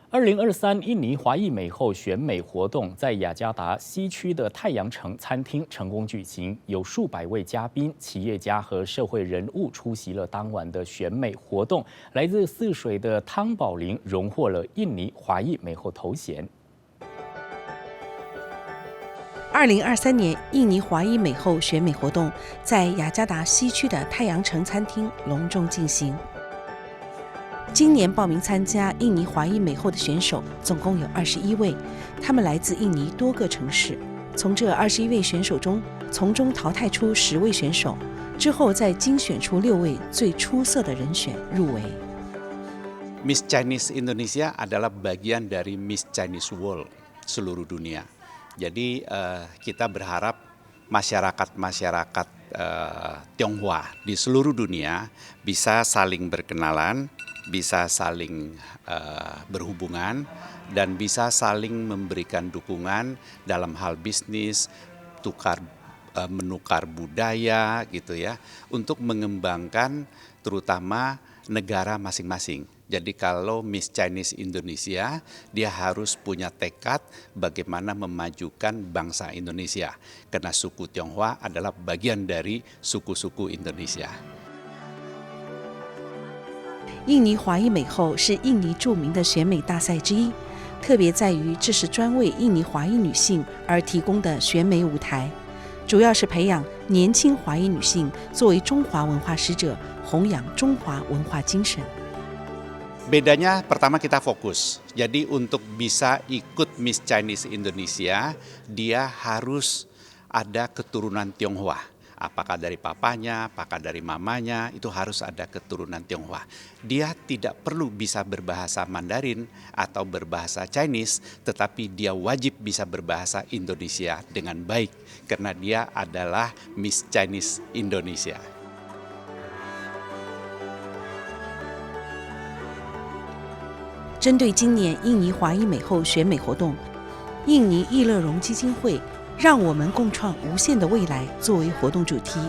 2023印尼华裔美后选美活动在雅加达西区的太阳城餐厅成功举行，有数百位嘉宾、企业家和社会人物出席了当晚的选美活动。来自泗水的汤宝玲荣获了印尼华裔美后头衔。2023年印尼华裔美后选美活动在雅加达西区的太阳城餐厅隆重进行。今年报名参加印尼华裔美后的选手总共有21位，他们来自印尼多个城市。从这21位选手中，从中淘汰出10位选手，之后再精选出6位最出色的人选入围。Miss Chinese Indonesia adalah bagian dari Miss Chinese World seluruh dunia. Jadi kita berharap masyarakat Tionghoa di seluruh dunia bisa saling berkenalan, bisa saling berhubungan, dan bisa saling memberikan dukungan dalam hal bisnis, menukar budaya gitu ya, untuk mengembangkan terutama negara masing-masing. Jadi kalau Miss Chinese Indonesia, dia harus punya tekad bagaimana memajukan bangsa Indonesia. Karena suku Tionghoa adalah bagian dari suku-suku Indonesia. 印尼华裔美后是印尼著名的选美大赛之一，特别在于这是专为印尼华裔女性而提供的选美舞台，主要是培养年轻华裔女性作为中华文化使者，弘扬中华文化精神。Bedanya pertama kita fokus. Jadi untuk bisa ikut Miss Chinese Indonesia, dia harus ada keturunan Tionghoa. Apakah dari papanya, apakah dari mamanya, itu harus ada keturunan Tionghoa. Dia tidak perlu bisa berbahasa Mandarin atau berbahasa Chinese, tetapi dia wajib bisa berbahasa Indonesia dengan baik, karena dia adalah Miss Chinese Indonesia. 针对今年印尼华裔美后选美活动，印尼易乐融基金会让我们共创无限的未来作为活动主题。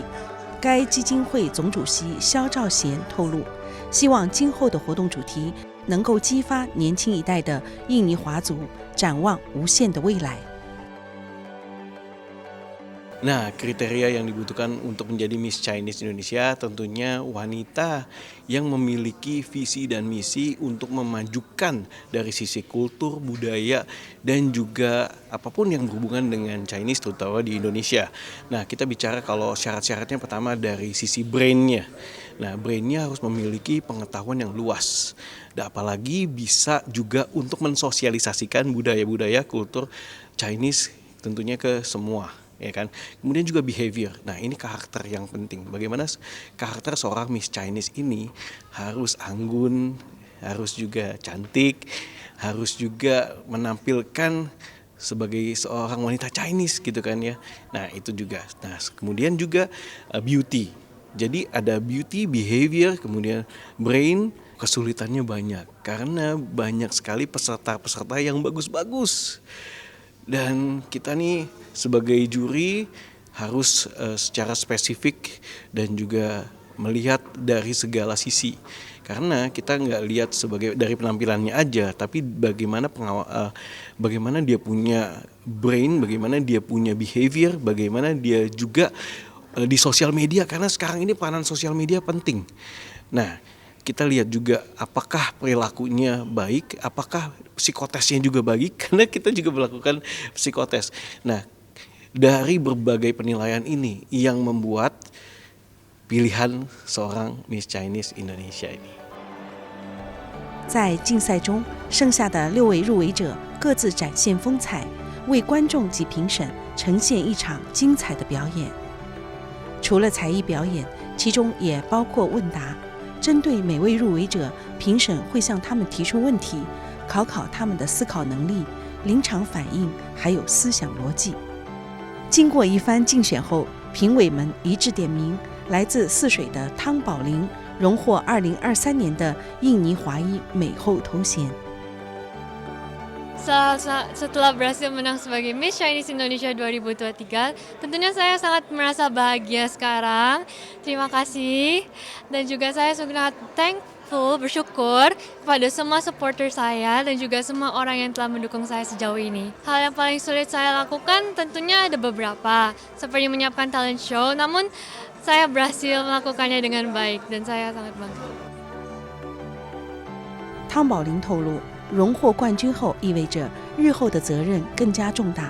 该基金会总主席肖兆贤透露，希望今后的活动主题能够激发年轻一代的印尼华族展望无限的未来。Nah, kriteria yang dibutuhkan untuk menjadi Miss Chinese Indonesia tentunya wanita yang memiliki visi dan misi untuk memajukan dari sisi kultur, budaya, dan juga apapun yang berhubungan dengan Chinese terutama di Indonesia. Nah, kita bicara kalau syarat-syaratnya pertama dari sisi brainnya. Nah, brainnya harus memiliki pengetahuan yang luas. Dan apalagi bisa juga untuk mensosialisasikan budaya-budaya kultur Chinese tentunya ke semua. Ya kan. Kemudian juga behavior. Nah, ini karakter yang penting. Bagaimana karakter seorang Miss Chinese ini harus anggun, harus juga cantik, harus juga menampilkan sebagai seorang wanita Chinese gitu kan ya. Nah, itu juga. Nah, kemudian juga beauty. Jadi ada beauty, behavior, kemudian brain. Kesulitannya banyak karena banyak sekali peserta-peserta yang bagus-bagus. Dan kita nih sebagai juri harus secara spesifik dan juga melihat dari segala sisi. Karena kita nggak lihat sebagai dari penampilannya aja, tapi bagaimana bagaimana dia punya brain, bagaimana dia punya behavior, bagaimana dia juga di sosial media. Karena sekarang ini peranan sosial media penting. Nah, kita lihat juga apakah perilakunya baik, apakah psikotesnya juga baik, karena kita juga melakukan psikotes. Nah, dari berbagai penilaian ini yang membuat pilihan seorang Miss Chinese Indonesia ini. 在竞赛中，剩下的6位入围者各自展现风采，为观众及评审呈现一场精彩的表演。除了才艺表演，其中也包括问答。针对每位入围者，评审会向他们提出问题，考考他们的思考能力、临场反应，还有思想逻辑。经过一番竞选后，评委们一致点名，来自泗水的汤宝玲荣获2023年的印尼华裔美后头衔。Setelah berhasil menang sebagai Miss Chinese Indonesia 2023, tentunya saya sangat merasa bahagia sekarang. Terima kasih. Dan juga saya sangat grateful, bersyukur kepada semua supporter saya dan juga semua orang yang telah mendukung saya sejauh ini. Hal yang paling sulit saya lakukan tentunya ada beberapa, seperti menyiapkan talent show, namun saya berhasil melakukannya dengan baik dan saya sangat bangga. 汤宝林透露，荣获冠军后意味着日后的责任更加重大。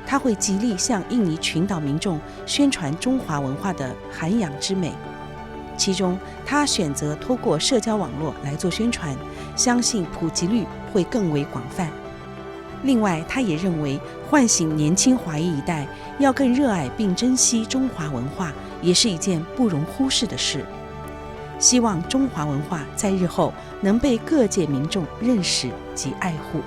他会极力向印尼群岛民众宣传中华文化的涵养之美。其中，他选择透过社交网络来做宣传，相信普及率会更为广泛。另外，他也认为唤醒年轻华裔一代要更热爱并珍惜中华文化，也是一件不容忽视的事。希望中华文化在日后能被各界民众认识及爱护。